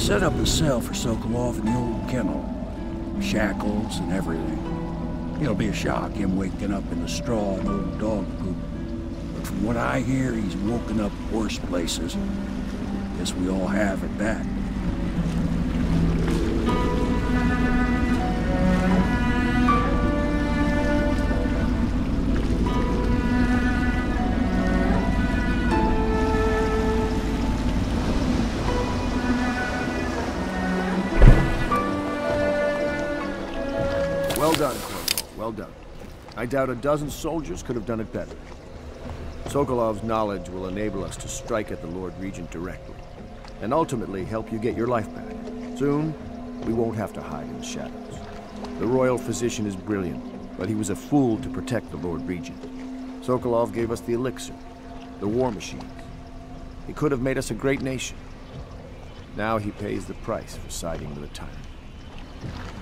set up a cell for Sokolov in the old kennel. Shackles and everything. It'll be a shock, him waking up in the straw and old dog poop. But from what I hear, he's woken up worse places. Guess we all have at that. Well done, Corporal. Well done. I doubt a dozen soldiers could have done it better. Sokolov's knowledge will enable us to strike at the Lord Regent directly, and ultimately help you get your life back. Soon, we won't have to hide in the shadows. The royal physician is brilliant, but he was a fool to protect the Lord Regent. Sokolov gave us the elixir, the war machines. He could have made us a great nation. Now he pays the price for siding with a tyrant.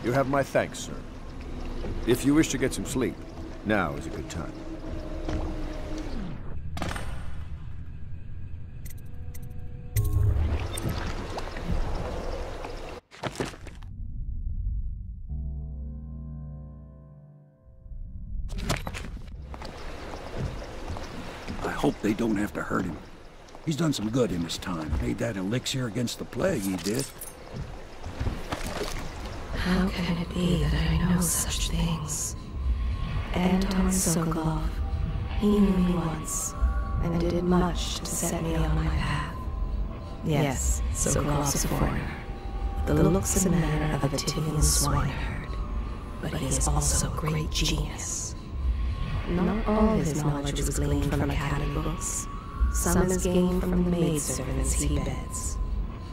You have my thanks, sir. If you wish to get some sleep, now is a good time. I hope they don't have to hurt him. He's done some good in his time. Made that elixir against the plague, he did. How can it be that I know such things? Anton Sokolov, he knew me once, and did much to set me on my path. Yes, Sokolov's a foreigner, the looks and manner of a Tivian swineherd, but he is also a great genius. Not all his knowledge was gleaned from academy books. Some is gained from the maidservants he beds.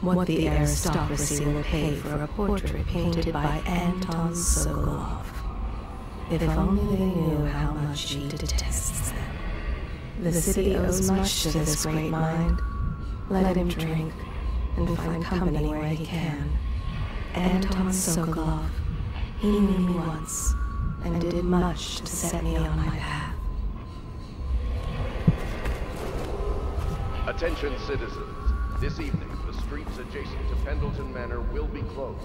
What the aristocracy will pay for a portrait painted by Anton Sokolov. If only they knew how much he detests them. The city owes much to this great mind. Let him drink, and find company where he can. Anton Sokolov, he knew me once, and did much to set me on my path. Attention citizens, this evening the streets adjacent to Pendleton Manor will be closed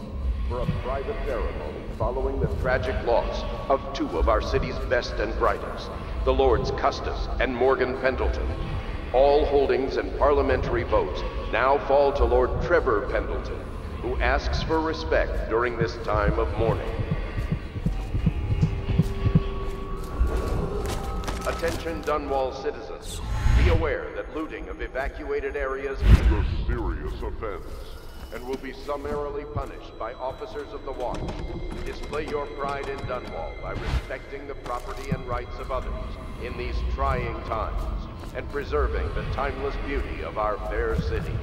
for a private ceremony following the tragic loss of two of our city's best and brightest, the Lords Custis and Morgan Pendleton. All holdings and parliamentary votes now fall to Lord Trevor Pendleton, who asks for respect during this time of mourning. Attention Dunwall citizens. Be aware that looting of evacuated areas is a serious offense and will be summarily punished by officers of the watch. Display your pride in Dunwall by respecting the property and rights of others in these trying times and preserving the timeless beauty of our fair city.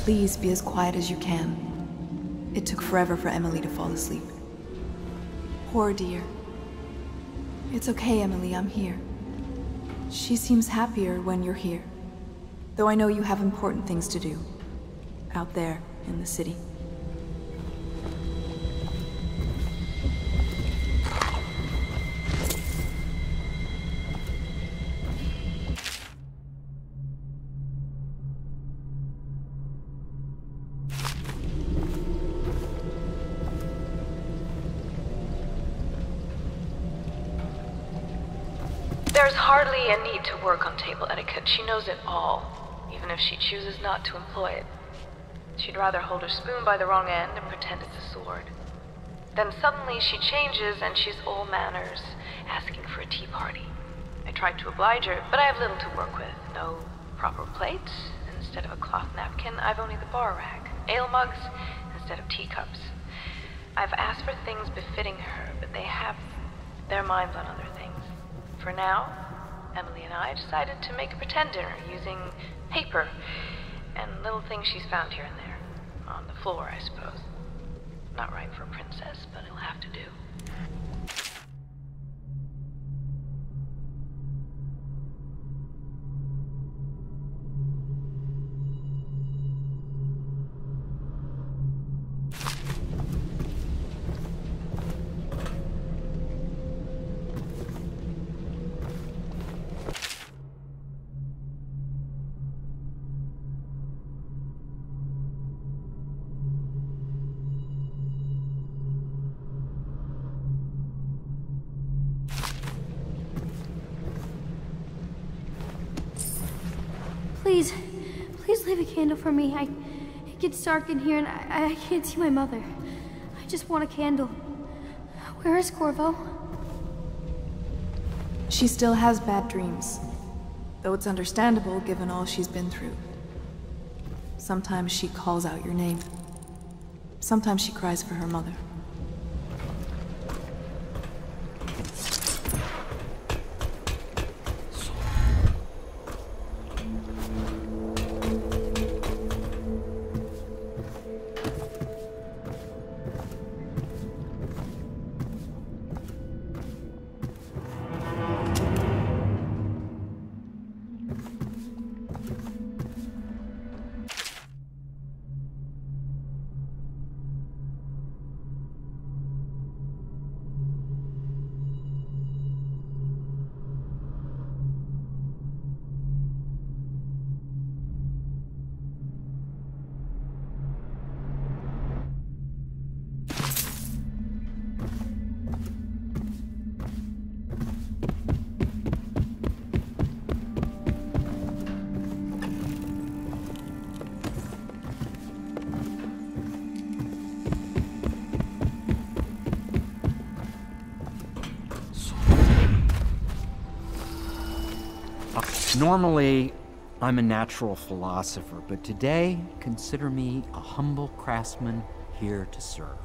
Please be as quiet as you can. It took forever for Emily to fall asleep. Poor dear. It's okay, Emily, I'm here. She seems happier when you're here. Though I know you have important things to do. Out there, in the city. There's hardly a need to work on table etiquette. She knows it all, even if she chooses not to employ it. She'd rather hold her spoon by the wrong end and pretend it's a sword. Then suddenly she changes and she's all manners, asking for a tea party. I tried to oblige her, but I have little to work with. No proper plate. Instead of a cloth napkin, I've only the bar rack. Ale mugs instead of teacups. I've asked for things befitting her, but they have their minds on other things. For now, Emily and I decided to make a pretend dinner using paper and little things she's found here and there. On the floor, I suppose. Not right for a princess, but it'll have to do. Please leave a candle for me. It gets dark in here and I can't see my mother. I just want a candle. Where is Corvo? She still has bad dreams, though it's understandable given all she's been through. Sometimes she calls out your name. Sometimes she cries for her mother. Normally, I'm a natural philosopher, but today, consider me a humble craftsman here to serve.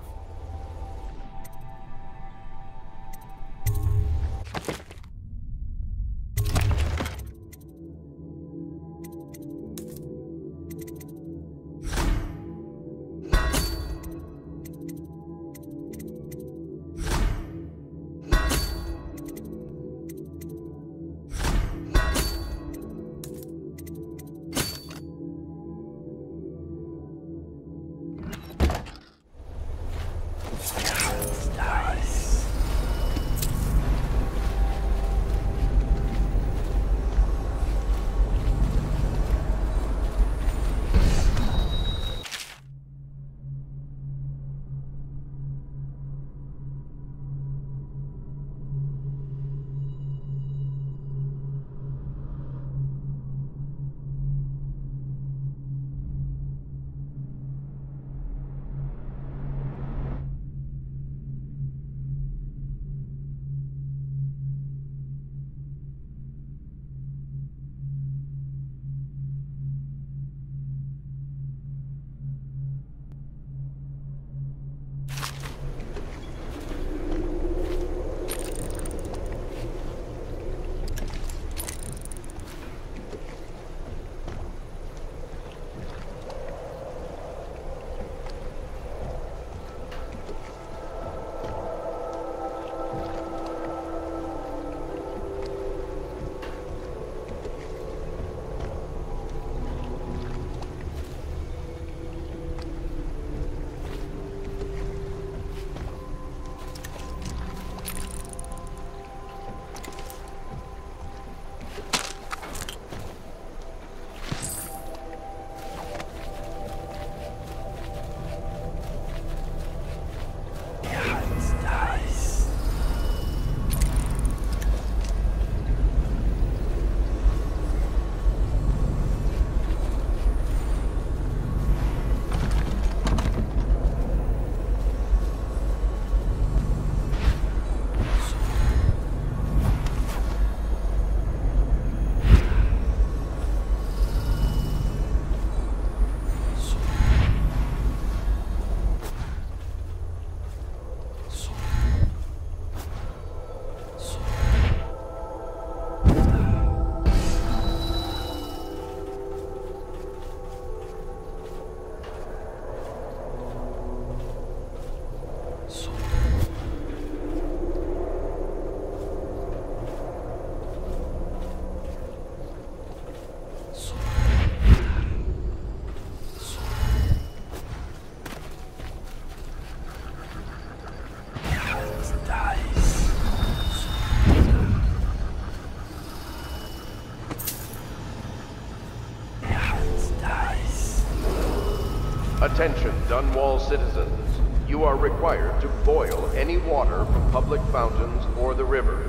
Attention, Dunwall citizens. You are required to boil any water from public fountains or the river.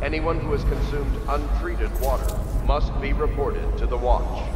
Anyone who has consumed untreated water must be reported to the Watch.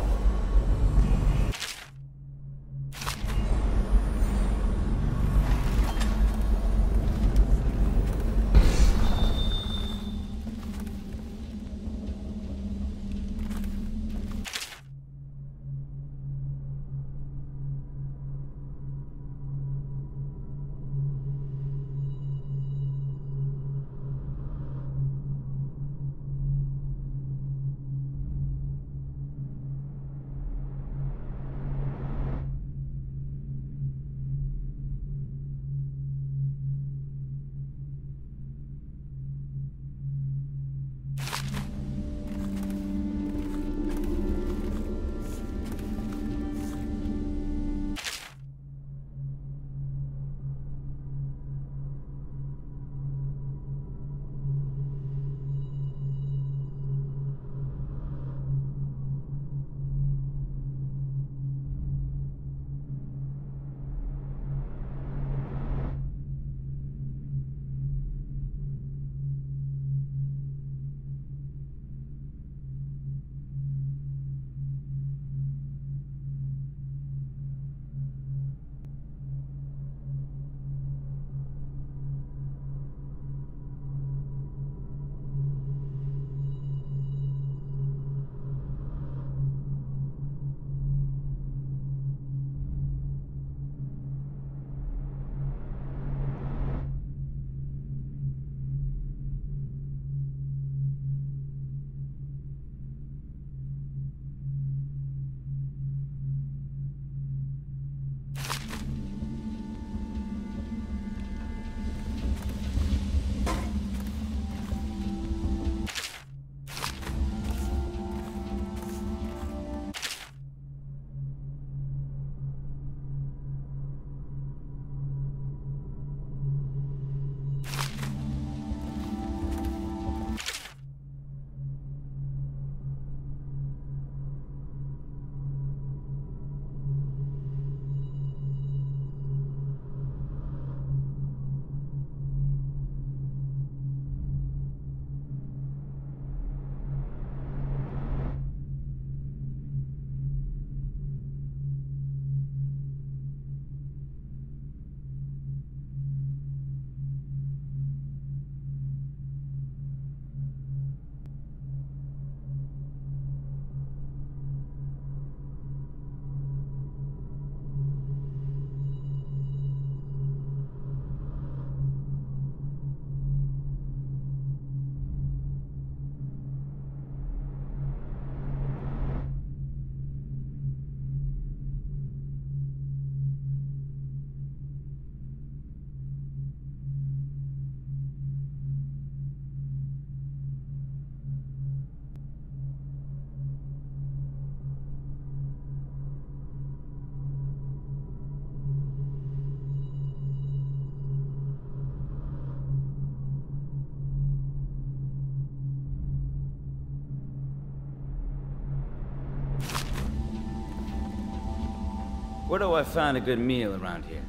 Where do I find a good meal around here?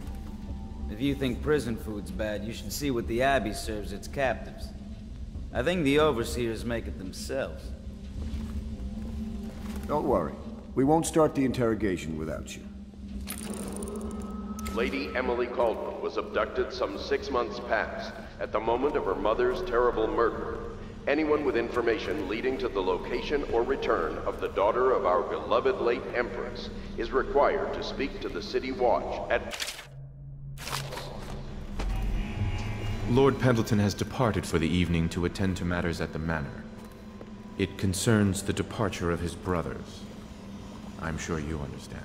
If you think prison food's bad, you should see what the Abbey serves its captives. I think the overseers make it themselves. Don't worry. We won't start the interrogation without you. Lady Emily Caldwell was abducted some 6 months past, at the moment of her mother's terrible murder. Anyone with information leading to the location or return of the daughter of our beloved late Empress is required to speak to the City Watch at... Lord Pendleton has departed for the evening to attend to matters at the manor. It concerns the departure of his brothers. I'm sure you understand.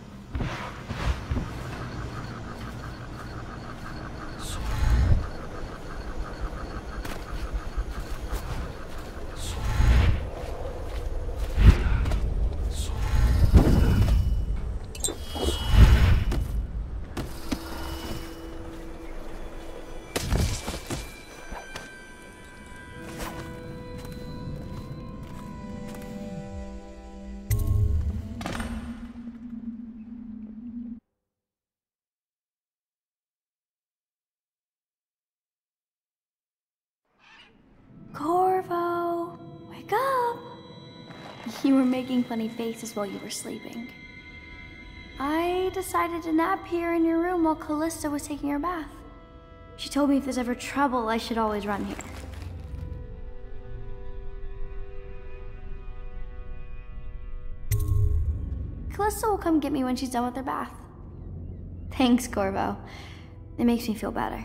You were making funny faces while you were sleeping. I decided to nap here in your room while Callista was taking her bath. She told me if there's ever trouble, I should always run here. Callista will come get me when she's done with her bath. Thanks, Corvo. It makes me feel better.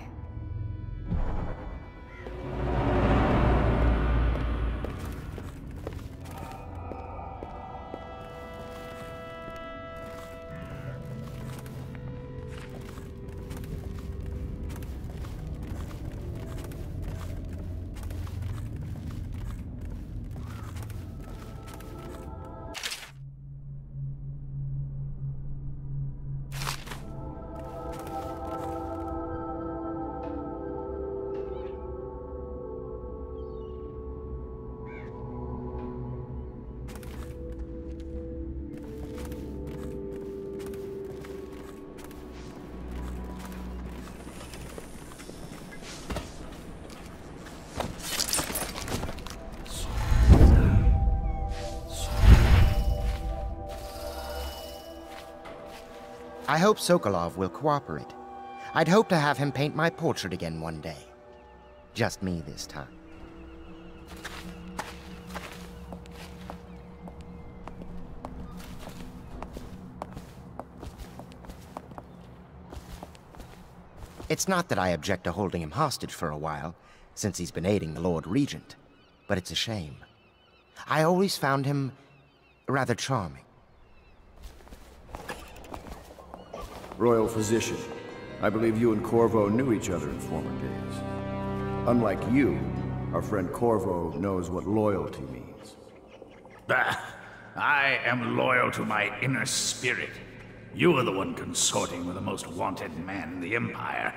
I hope Sokolov will cooperate. I'd hope to have him paint my portrait again one day. Just me this time. It's not that I object to holding him hostage for a while, since he's been aiding the Lord Regent, but it's a shame. I always found him rather charming. Royal Physician, I believe you and Corvo knew each other in former days. Unlike you, our friend Corvo knows what loyalty means. Bah! I am loyal to my inner spirit. You are the one consorting with the most wanted man in the Empire.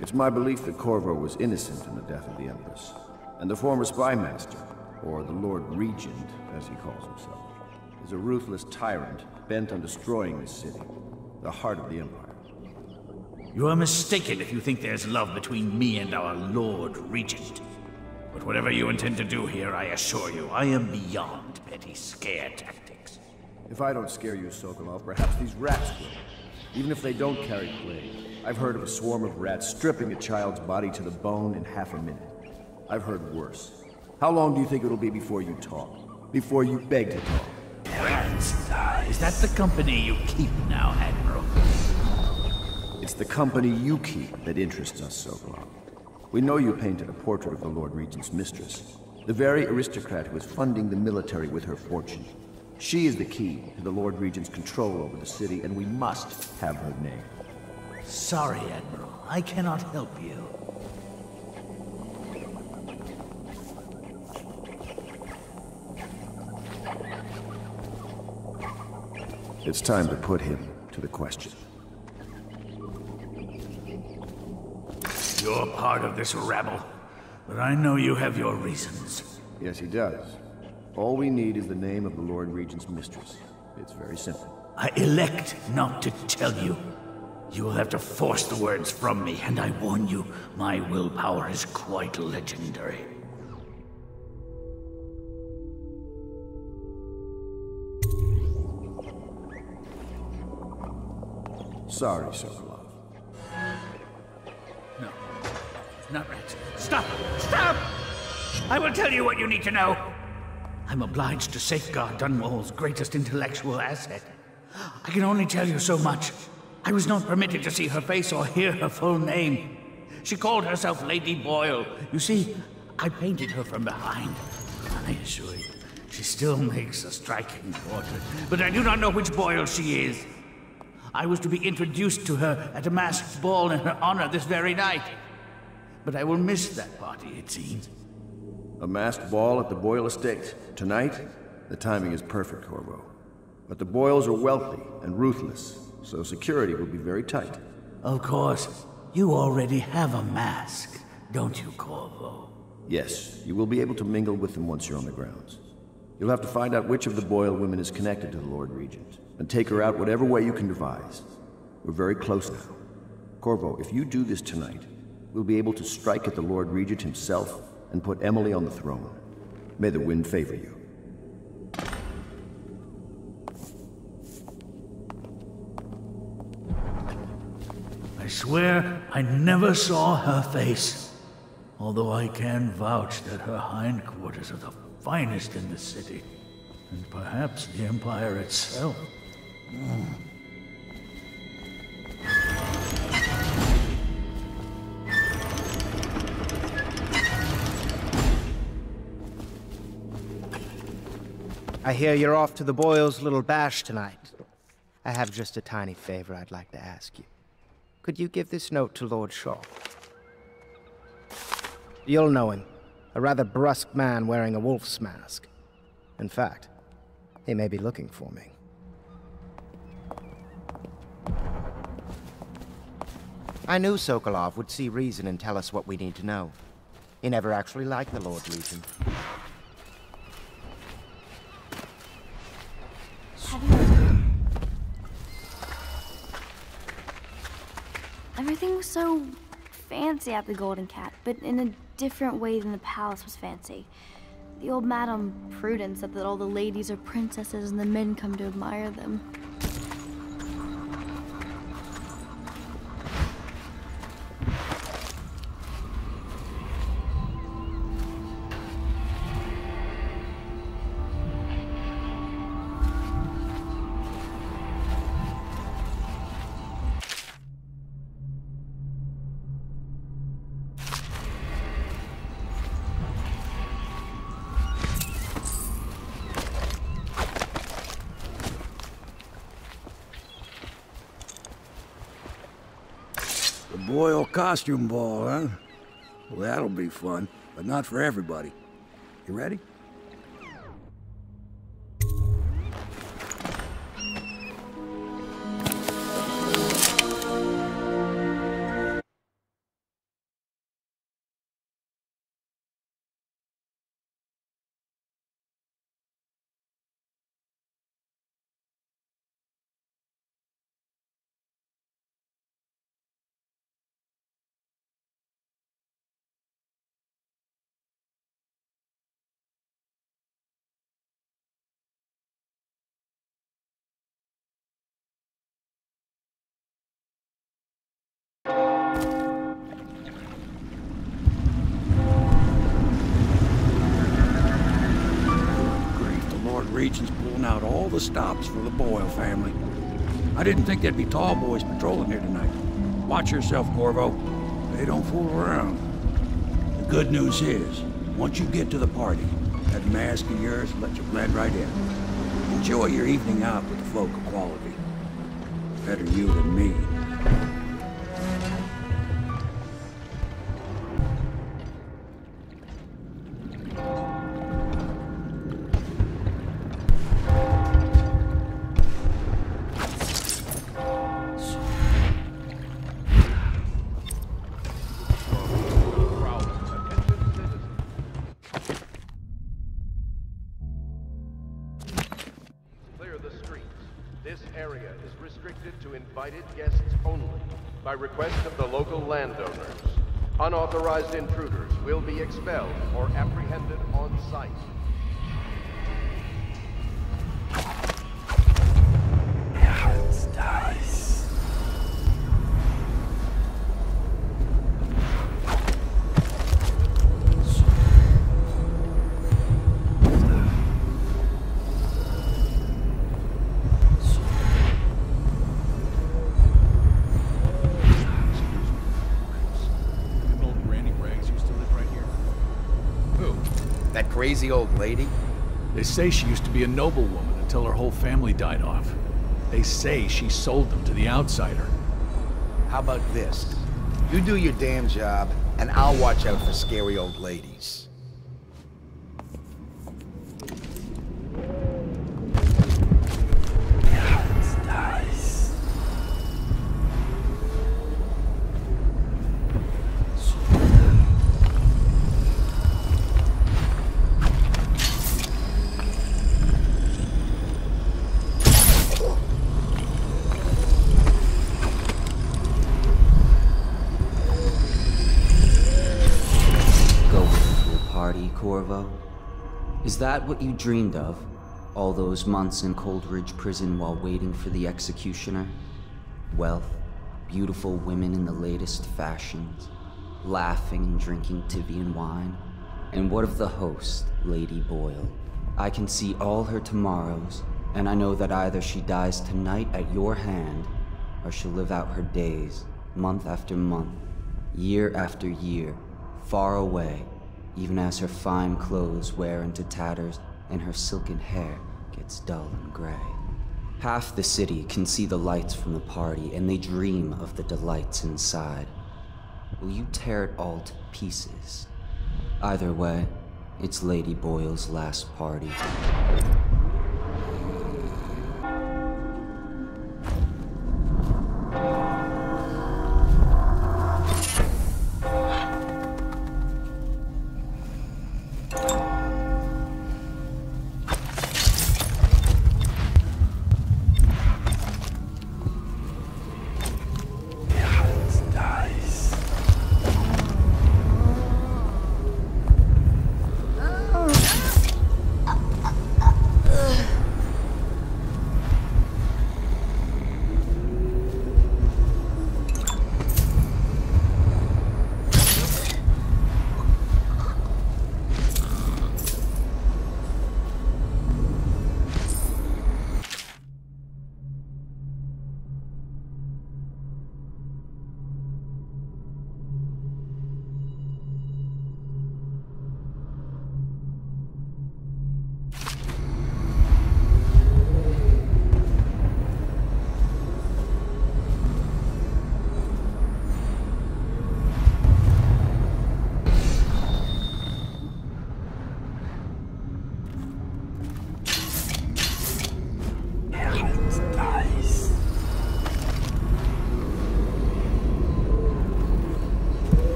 It's my belief that Corvo was innocent in the death of the Empress, and the former spy master, or the Lord Regent, as he calls himself, is a ruthless tyrant bent on destroying this city, the heart of the Empire. You are mistaken if you think there's love between me and our Lord Regent. But whatever you intend to do here, I assure you, I am beyond petty scare tactics. If I don't scare you, Sokolov, perhaps these rats will. Even if they don't carry plague. I've heard of a swarm of rats stripping a child's body to the bone in half a minute. I've heard worse. How long do you think it'll be before you talk? Before you beg to talk? Rats? Is that the company you keep now, Admiral? It's the company you keep that interests us, Sokolov. We know you painted a portrait of the Lord Regent's mistress, the very aristocrat who is funding the military with her fortune. She is the key to the Lord Regent's control over the city, and we must have her name. Sorry, Admiral. I cannot help you. It's time to put him to the question. You're part of this rabble, but I know you have your reasons. Yes, he does. All we need is the name of the Lord Regent's mistress. It's very simple. I elect not to tell you. You will have to force the words from me, and I warn you, my willpower is quite legendary. Sorry, Sokolov. No. Not rats. Stop! Stop! I will tell you what you need to know. I'm obliged to safeguard Dunwall's greatest intellectual asset. I can only tell you so much. I was not permitted to see her face or hear her full name. She called herself Lady Boyle. You see, I painted her from behind. I assure you, she still makes a striking portrait, but I do not know which Boyle she is. I was to be introduced to her at a masked ball in her honor this very night. But I will miss that party, it seems. A masked ball at the Boyle estate. Tonight? The timing is perfect, Corvo. But the Boyles are wealthy and ruthless, so security will be very tight. Of course. You already have a mask, don't you, Corvo? Yes, you will be able to mingle with them once you're on the grounds. You'll have to find out which of the Boyle women is connected to the Lord Regent, and take her out whatever way you can devise. We're very close now. Corvo, if you do this tonight, we'll be able to strike at the Lord Regent himself and put Emily on the throne. May the wind favor you. swear I never saw her face. Although I can vouch that her hindquarters are the finest in the city. And perhaps the Empire itself. I hear you're off to the Boyles' little bash tonight. I have just a tiny favor I'd like to ask you. Could you give this note to Lord Shaw? You'll know him. A rather brusque man wearing a wolf's mask. In fact, he may be looking for me. I knew Sokolov would see reason and tell us what we need to know. He never actually liked the Lord Regent. Everything was so fancy at the Golden Cat, but in a different way than the palace was fancy. The old Madame Prudence said that all the ladies are princesses and the men come to admire them. Boyle costume ball, huh? Well, that'll be fun, but not for everybody. You ready? Regent's pulling out all the stops for the Boyle family. I didn't think there'd be tall boys patrolling here tonight. Watch yourself, Corvo. They don't fool around. The good news is, once you get to the party, that mask of yours will let you blend right in. Enjoy your evening out with the folk of quality. Better you than me. By request of the local landowners, unauthorized intruders will be expelled or apprehended on site. Crazy old lady? They say she used to be a noblewoman until her whole family died off. They say she sold them to the outsider. How about this? You do your damn job, and I'll watch out for scary old ladies. Is that what you dreamed of? All those months in Coldridge Prison while waiting for the executioner? Wealth, beautiful women in the latest fashions, laughing and drinking Tivian wine. And what of the host, Lady Boyle? I can see all her tomorrows, and I know that either she dies tonight at your hand, or she'll live out her days, month after month, year after year, far away, even as her fine clothes wear into tatters and her silken hair gets dull and gray. Half the city can see the lights from the party, and they dream of the delights inside. Will you tear it all to pieces? Either way, it's Lady Boyle's last party.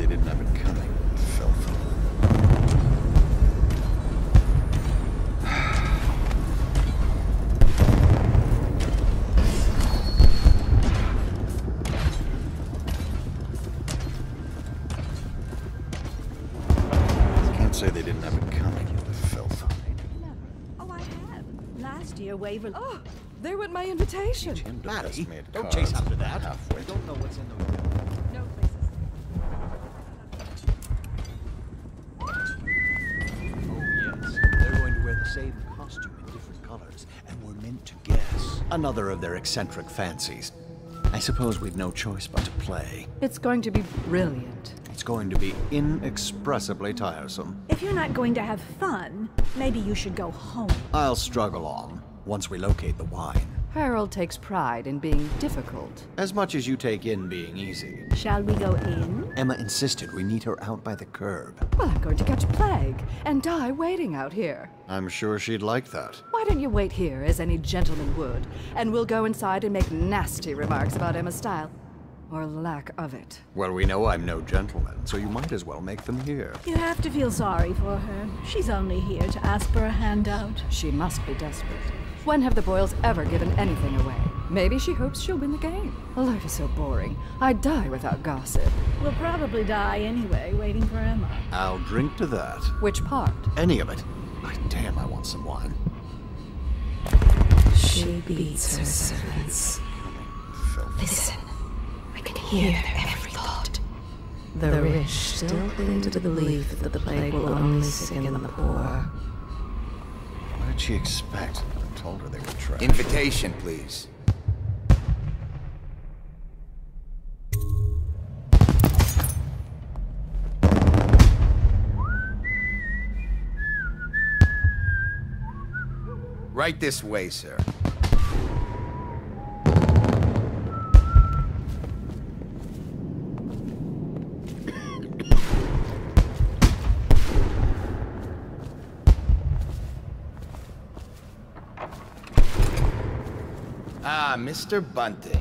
they didn't have it coming. Filth. Can't say they didn't have it coming. Filth. Oh, I have. Last year, Waverly. Oh, there went my invitation. Maddie, don't chase after that. Halfway. I don't know what's in the window. No places. Oh, yes. They're going to wear the same costume in different colors, and we're meant to guess. Another of their eccentric fancies. I suppose we've no choice but to play. It's going to be brilliant. It's going to be inexpressibly tiresome. If you're not going to have fun, maybe you should go home. I'll struggle on, once we locate the wine. Harold takes pride in being difficult. As much as you take in being easy. Shall we go in? Emma insisted we meet her out by the curb. Well, I'm going to catch plague and die waiting out here. I'm sure she'd like that. Why don't you wait here, as any gentleman would, and we'll go inside and make nasty remarks about Emma's style. Or lack of it. Well, we know I'm no gentleman, so you might as well make them here. You have to feel sorry for her. She's only here to ask for a handout. She must be desperate. When have the Boyles ever given anything away? Maybe she hopes she'll win the game. Life is so boring. I'd die without gossip. We'll probably die anyway, waiting for Emma. I'll drink to that. Which part? Any of it. Damn, I want some wine. She beats her servants. Listen, I can hear their every thought. The rich still cling to the belief that the plague will only sicken the poor. What did she expect? I told her they were trash. Invitation, please. Right this way, sir. Ah, Mr. Bunting.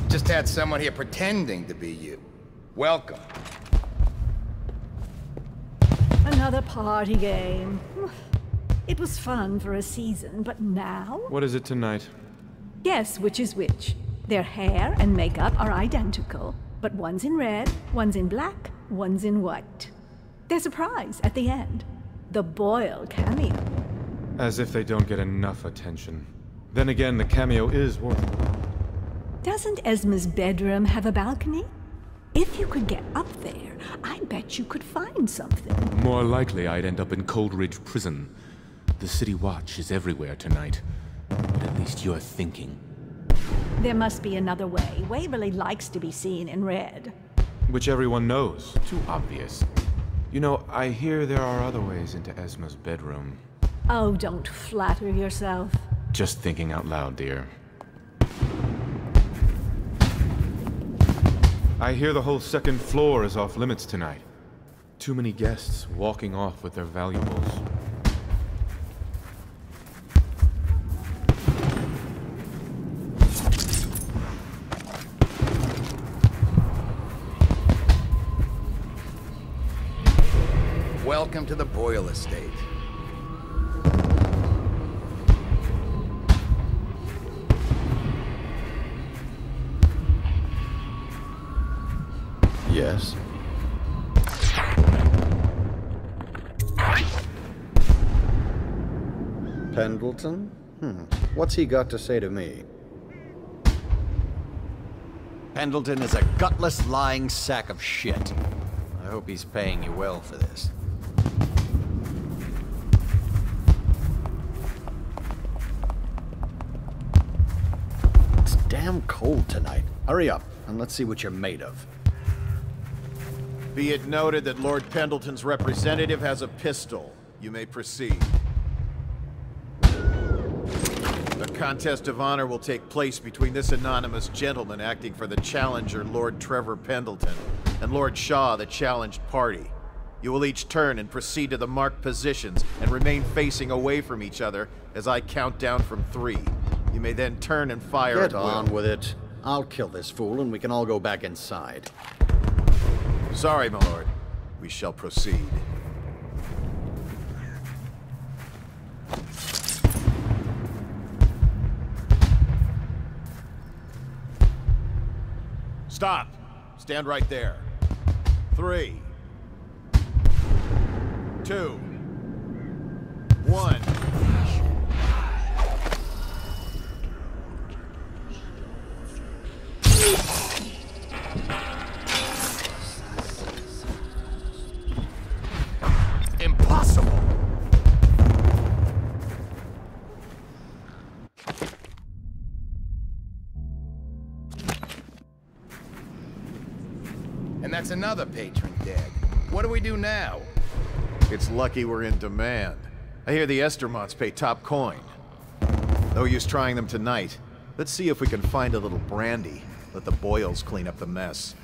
Just had someone here pretending to be you. Welcome. Another party game. It was fun for a season, but now? What is it tonight? Guess which is which. Their hair and makeup are identical, but one's in red, one's in black, one's in white. There's a prize at the end. The Boyle cameo. As if they don't get enough attention. Then again, the cameo is worth it. Doesn't Esma's bedroom have a balcony? If you could get up there, I bet you could find something. More likely I'd end up in Coldridge Prison. The City Watch is everywhere tonight. But at least you're thinking. There must be another way. Waverly likes to be seen in red. Which everyone knows. Too obvious. You know, I hear there are other ways into Esma's bedroom. Oh, don't flatter yourself. Just thinking out loud, dear. I hear the whole second floor is off limits tonight. Too many guests walking off with their valuables. Welcome to the Boyle estate. Yes. Pendleton? What's he got to say to me? Pendleton is a gutless, lying sack of shit. I hope he's paying you well for this. It's damn cold tonight. Hurry up, and let's see what you're made of. Be it noted that Lord Pendleton's representative has a pistol. You may proceed. The contest of honor will take place between this anonymous gentleman acting for the challenger, Lord Trevor Pendleton, and Lord Shaw, the challenged party. You will each turn and proceed to the marked positions and remain facing away from each other as I count down from 3. You may then turn and fire at will. Get on with it. I'll kill this fool and we can all go back inside. Sorry, my lord. We shall proceed. Stop! Stand right there. 3, 2, 1. Impossible! And that's another patron dead. What do we do now? It's lucky we're in demand. I hear the Estermonts pay top coin. No use trying them tonight. Let's see if we can find a little brandy. Let the Boyles clean up the mess.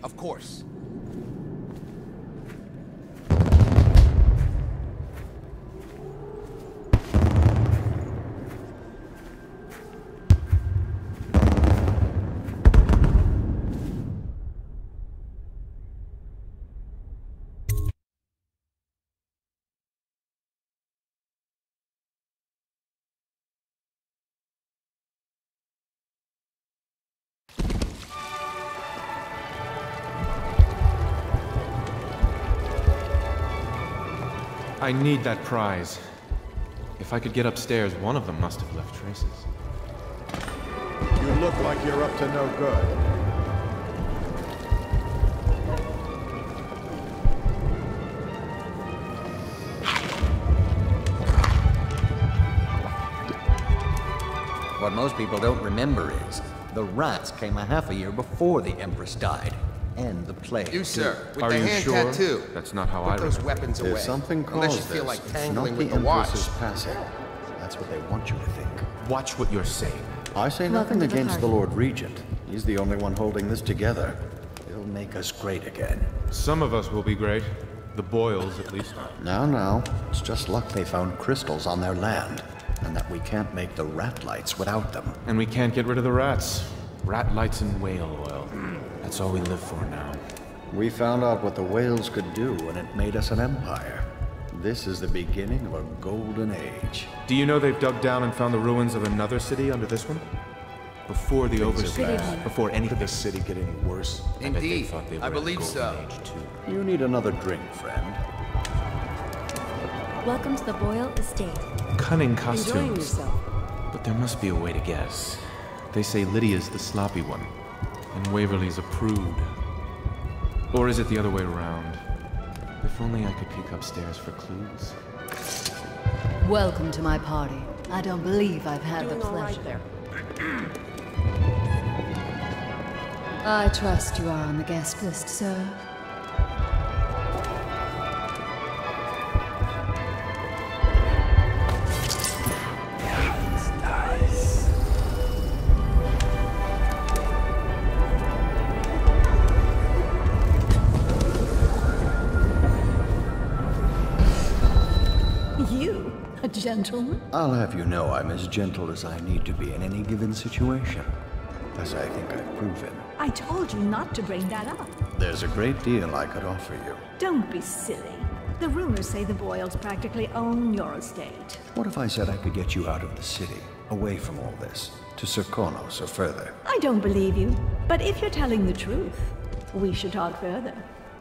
Of course. I need that prize. If I could get upstairs, one of them must have left traces. You look like you're up to no good. What most people don't remember is, the rats came a half a year before the Empress died. And the plague. You, sir, with Are the you hand sure? tattoo. That's not how I Put those remember. weapons away. There's something unless you caused feel this. like It's tangling not with the the watch. Empress's passing. That's what they want you to think. Watch what you're saying. I say Welcome nothing to the against the party. Lord Regent. He's the only one holding this together. He'll make us great again. Some of us will be great. The Boyles, at least. Now, it's just luck they found crystals on their land, and that we can't make the rat lights without them. And we can't get rid of the rats. Rat lights and whale oil. That's all we live for now. We found out what the whales could do, and it made us an empire. This is the beginning of a golden age. Do you know they've dug down and found the ruins of another city under this one? Before the Things are overseas, bad. before any Could the city get any worse? I bet they Indeed, thought they were I in the believe golden so. age, too. You need another drink, friend. Welcome to the Boyle Estate. Cunning Enjoying costumes. yourself. But there must be a way to guess. They say Lydia's the sloppy one, and Waverly's a prude. Or is it the other way around? If only I could peek upstairs for clues. Welcome to my party. I don't believe I've had the pleasure. Right there. I trust you are on the guest list, sir. You, a gentleman? I'll have you know I'm as gentle as I need to be in any given situation, as I think I've proven. I told you not to bring that up. There's a great deal I could offer you. Don't be silly. The rumors say the Boyles practically own your estate. What if I said I could get you out of the city, away from all this, to Serkonos or further? I don't believe you, but if you're telling the truth, we should talk further,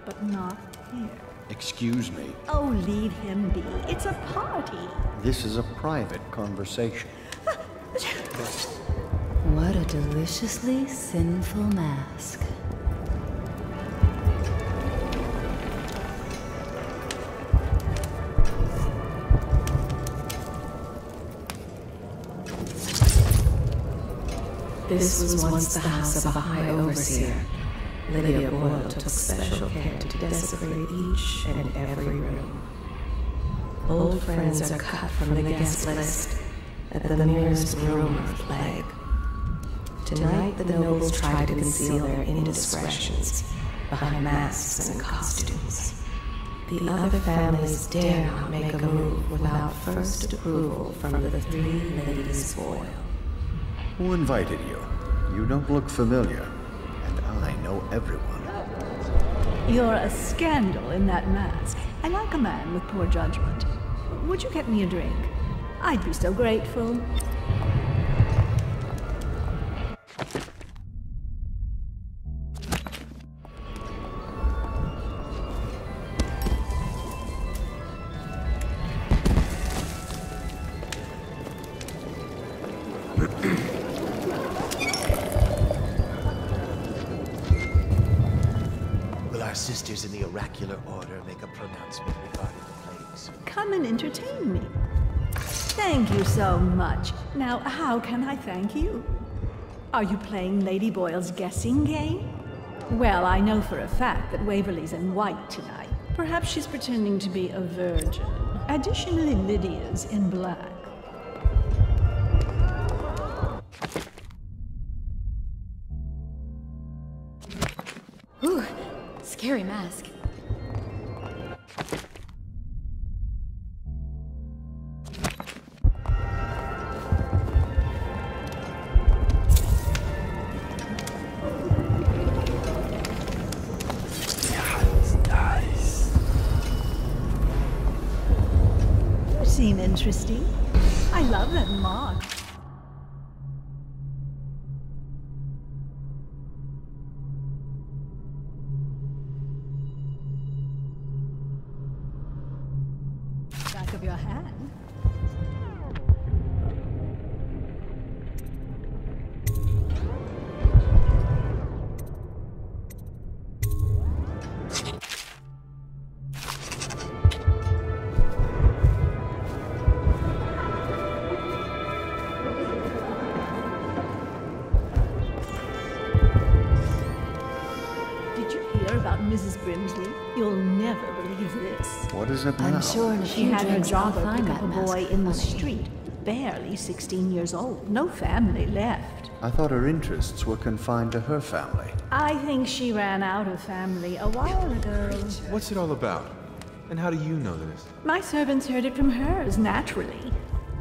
but not here. Excuse me. Oh, leave him be. It's a party. This is a private conversation. What a deliciously sinful mask. This was once the house of a high overseer. Lydia Boyle took special care to desecrate each and every room. Old friends are cut from the guest list at the merest rumor of plague. Tonight the nobles try to conceal their indiscretions behind masks and costumes. The other families dare not make a move without first approval from the three ladies Boyle. Who invited you? You don't look familiar, and I know everyone. You're a scandal in that mask. I like a man with poor judgment. Would you get me a drink? I'd be so grateful. Sisters in the oracular order make a pronouncement regarding the plagues. Come and entertain me. Thank you so much. Now, how can I thank you? Are you playing Lady Boyle's guessing game? Well, I know for a fact that Waverly's in white tonight. Perhaps she's pretending to be a virgin. Additionally, Lydia's in black. Ooh. Scary mask. Nice. You seem interesting. I love that mark. Of your hand. Did you hear about Mrs. Brimsley? You'll never believe this. What is it now? I'm sure in a She few had her drinks I'll daughter find pick up that a boy mask in the funny. street, barely 16 years old. No family left. I thought her interests were confined to her family. I think she ran out of family a while ago. What's it all about? And how do you know this? My servants heard it from hers, naturally.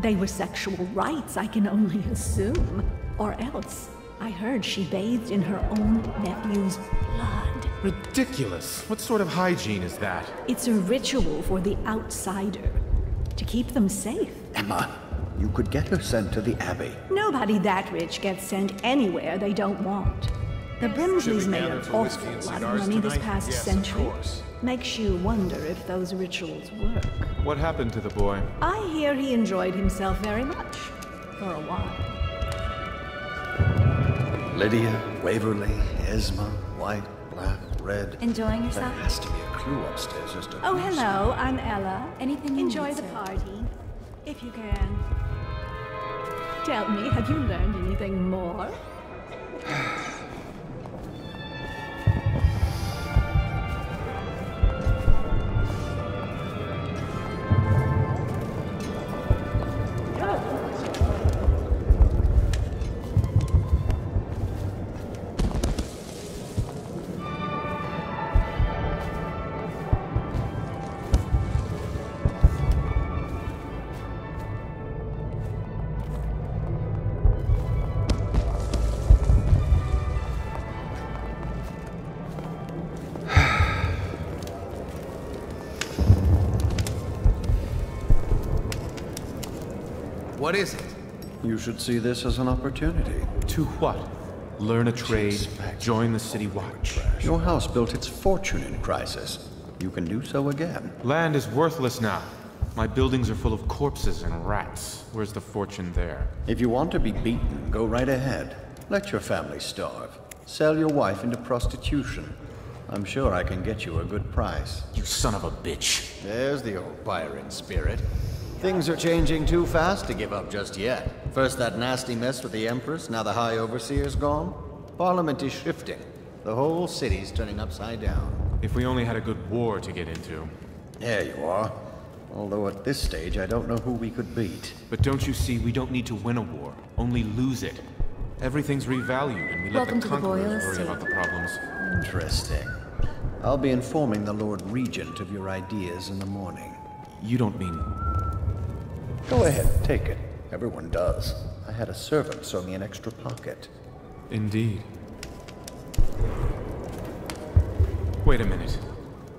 They were sexual rights, I can only assume. Or else, I heard she bathed in her own nephew's blood. Ridiculous! What sort of hygiene is that? It's a ritual for the outsider, to keep them safe. Emma, you could get her sent to the Abbey. Nobody that rich gets sent anywhere they don't want. The Brimsleys made an awful lot of money this past century. Makes you wonder if those rituals work. What happened to the boy? I hear he enjoyed himself very much, for a while. Lydia, Waverly, Esma, white, black, red. Enjoying There yourself? has to be a clue upstairs as to Oh, who's- hello, I'm Ella. Anything you Enjoy need, the sir. party, if you can. Tell me, have you learned anything more? What is it? You should see this as an opportunity. To what? Learn a trade, join the city watch. Your house built its fortune in crisis. You can do so again. Land is worthless now. My buildings are full of corpses and rats. Where's the fortune there? If you want to be beaten, go right ahead. Let your family starve. Sell your wife into prostitution. I'm sure I can get you a good price. You son of a bitch. There's the old Byron spirit. Things are changing too fast to give up just yet. First that nasty mess with the Empress, now the High Overseer's gone. Parliament is shifting. The whole city's turning upside down. If we only had a good war to get into. There you are. Although at this stage, I don't know who we could beat. But don't you see, we don't need to win a war, only lose it. Everything's revalued, and we let Welcome the to the Boyle conquerors worry estate. about the problems. Interesting. I'll be informing the Lord Regent of your ideas in the morning. You don't mean... Go ahead, take it. Everyone does. I had a servant sew me an extra pocket. Indeed. Wait a minute.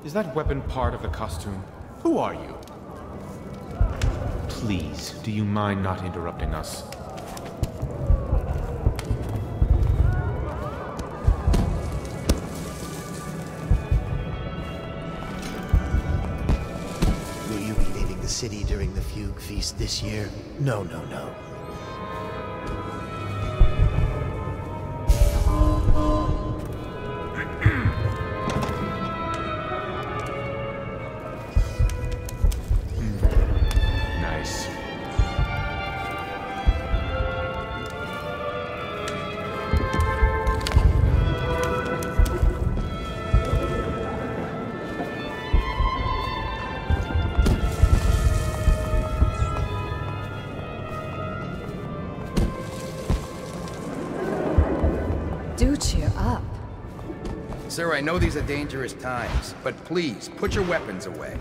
Is that weapon part of the costume? Who are you? Please, do you mind not interrupting us? Will you be leaving the city during the Fugue Feast this year? No, no, no. Nice. Do cheer up. Sir, I know these are dangerous times, but please, put your weapons away.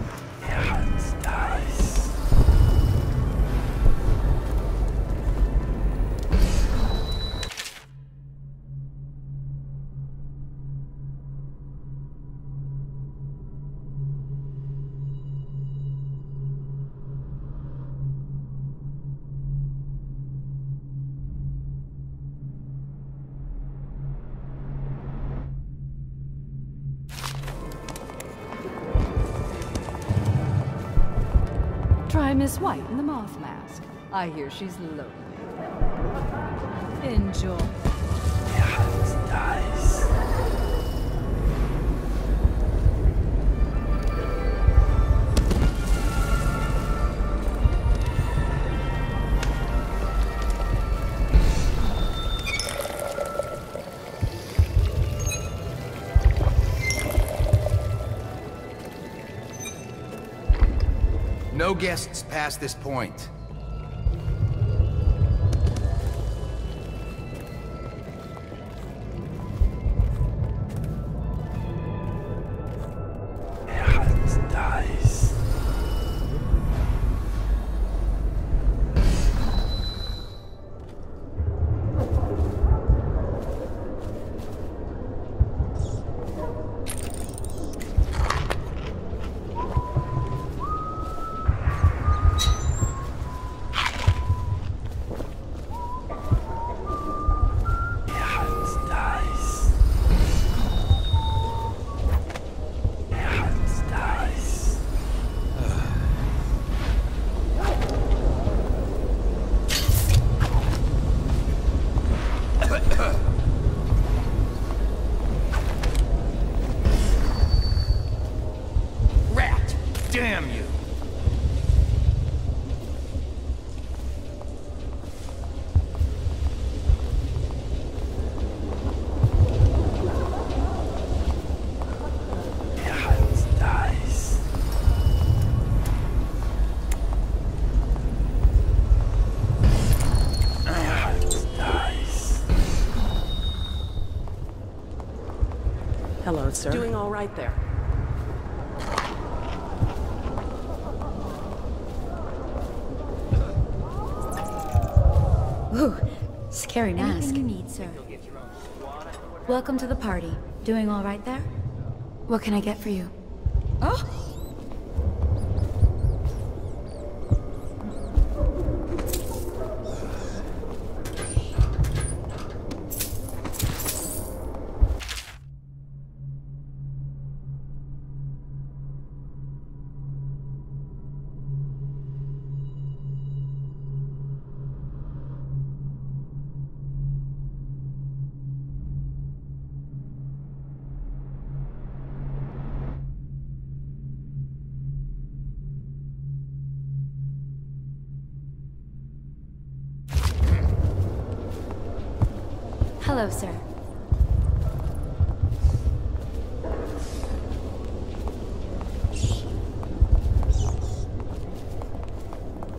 Try Miss White in the moth mask. I hear she's lonely. Enjoy. No guests past this point. Hello, sir. Doing all right there. Ooh, scary mask. Anything you need, sir. Welcome to the party. Doing all right there? What can I get for you? Oh! Hello, sir.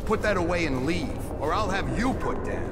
Put that away and leave, or I'll have you put down.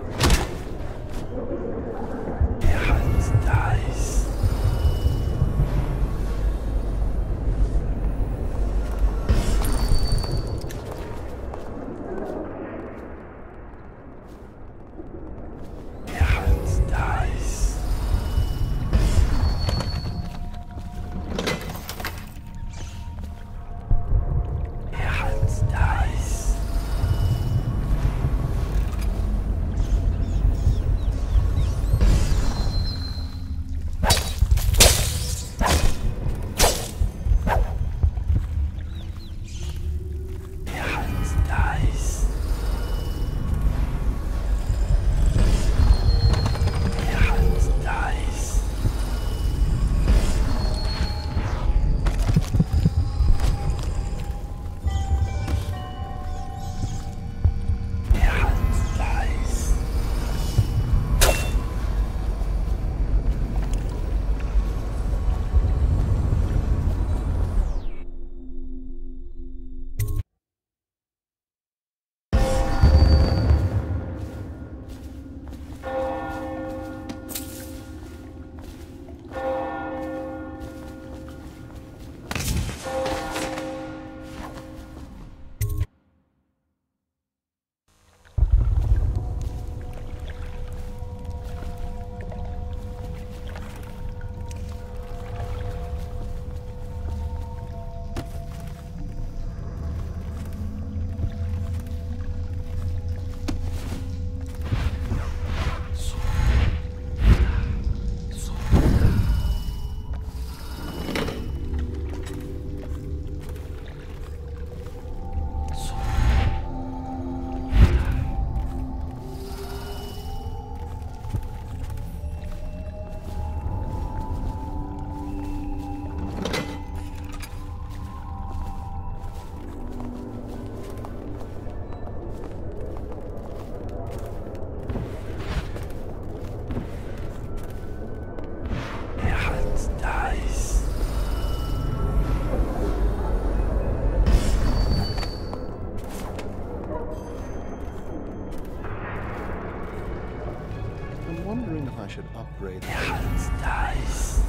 I should upgrade. Dice.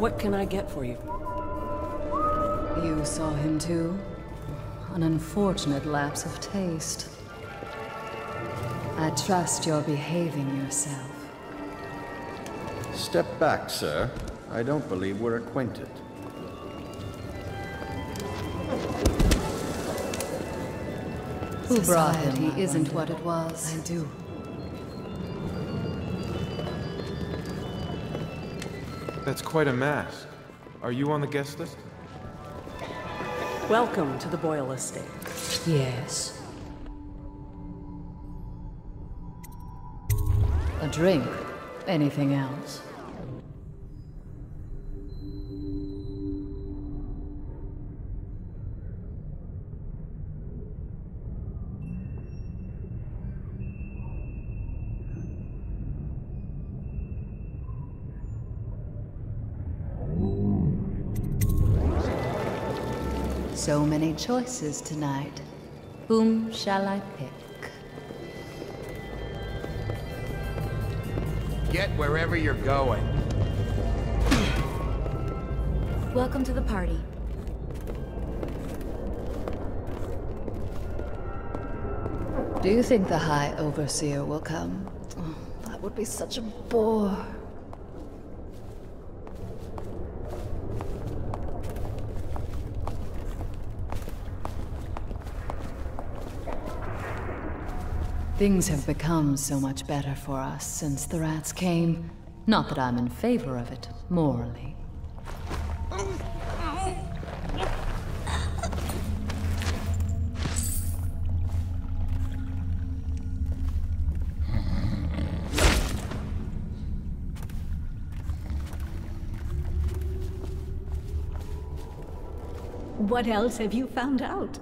What can I get for you? You saw him too? An unfortunate lapse of taste. I trust you're behaving yourself. Step back, sir. I don't believe we're acquainted. Who brought him? He isn't what it was. I do. That's quite a mask. Are you on the guest list? Welcome to the Boyle estate. Yes. A drink? Anything else? So many choices tonight. Whom shall I pick? Get wherever you're going. Welcome to the party. Do you think the High Overseer will come? Oh, that would be such a bore. Things have become so much better for us since the rats came. Not that I'm in favor of it, morally. What else have you found out?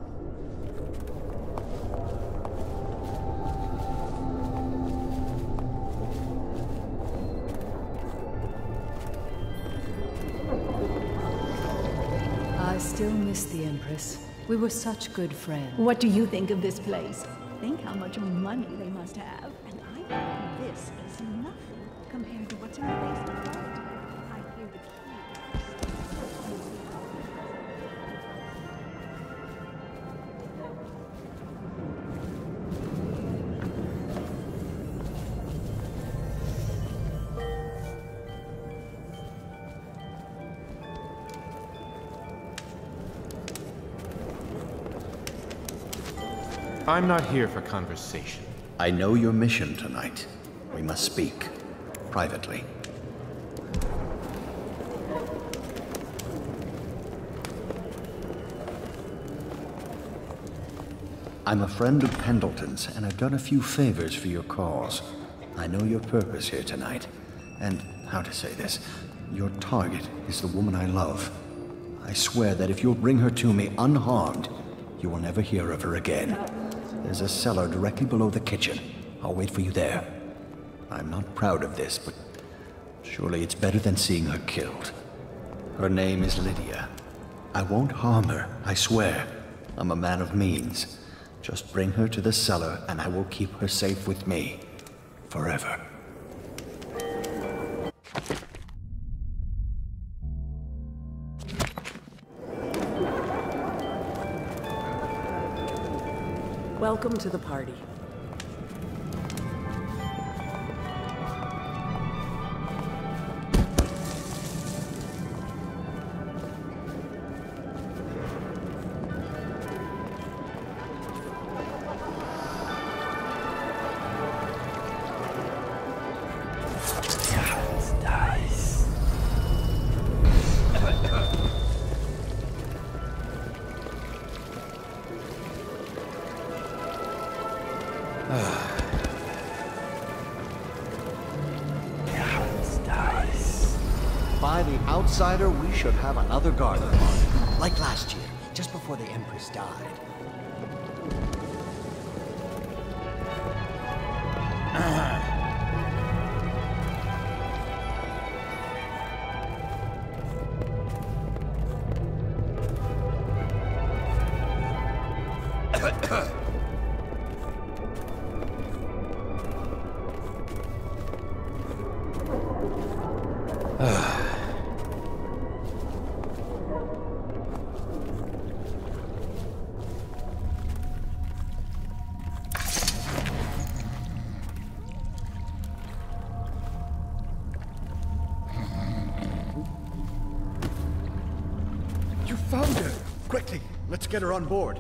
I still miss the Empress. We were such good friends. What do you think of this place? Think how much money they must have. And I think this is nothing compared to what's in the basement vault. I hear the I'm not here for conversation. I know your mission tonight. We must speak. Privately. I'm a friend of Pendleton's, and I've done a few favors for your cause. I know your purpose here tonight. And, how to say this, your target is the woman I love. I swear that if you'll bring her to me unharmed, you will never hear of her again. There's a cellar directly below the kitchen. I'll wait for you there. I'm not proud of this, but surely it's better than seeing her killed. Her name is Lydia. I won't harm her, I swear. I'm a man of means. Just bring her to the cellar and I will keep her safe with me. Forever. Welcome to the party. By the outsider, we should have another garden party. Like last year, just before the Empress died. get her on board.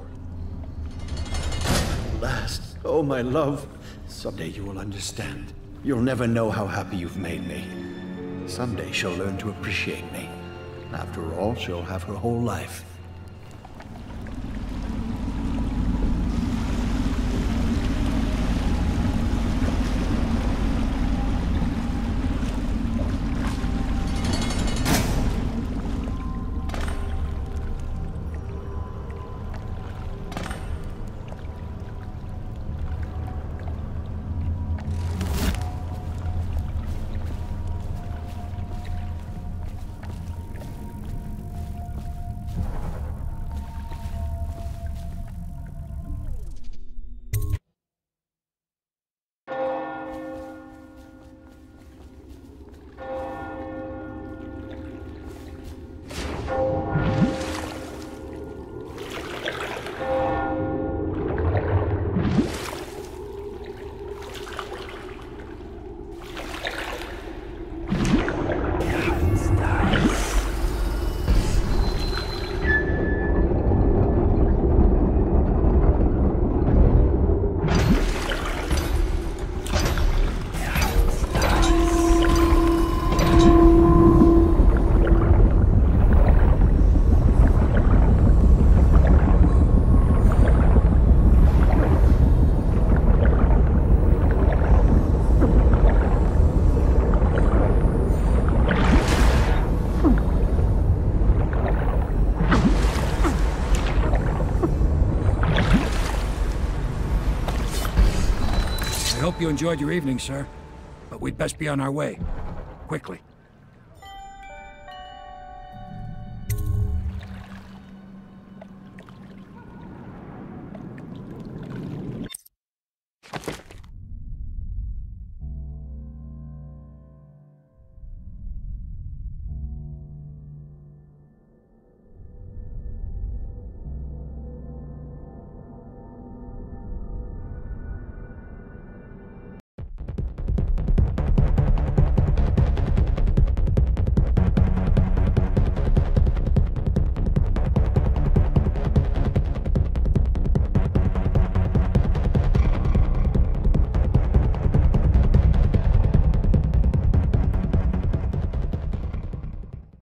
Last, oh my love, someday you will understand. You'll never know how happy you've made me. Someday she'll learn to appreciate me. After all, she'll have her whole life. I hope you enjoyed your evening, sir. But we'd best be on our way. Quickly.